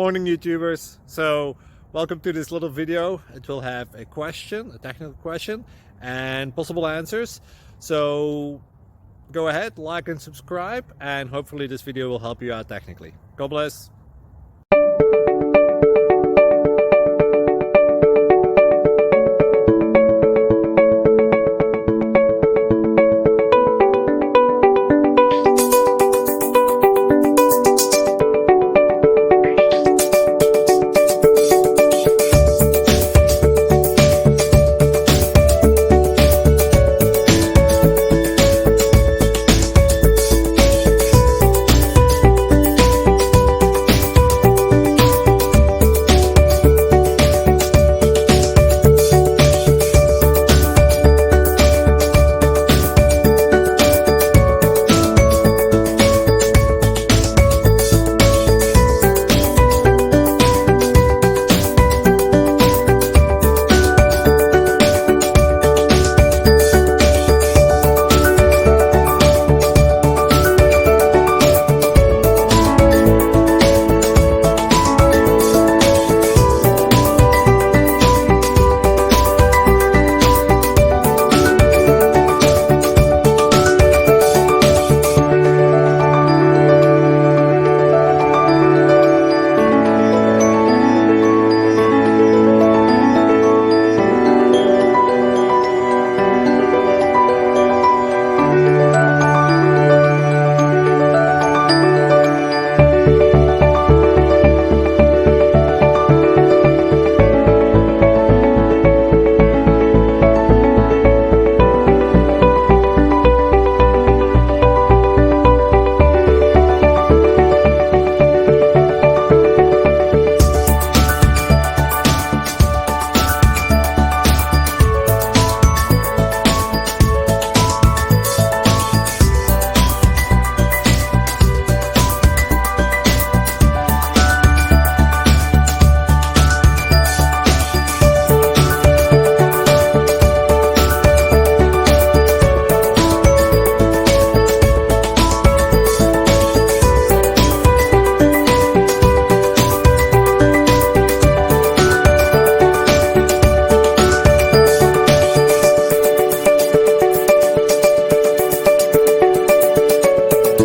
Morning YouTubers. So welcome to this little video. It will have a question, a technical question, and possible answers. So go ahead, like and subscribe, and hopefully this video will help you out technically. God bless.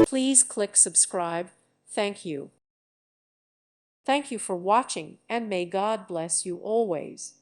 Please click subscribe. Thank you. Thank you for watching, and may God bless you always.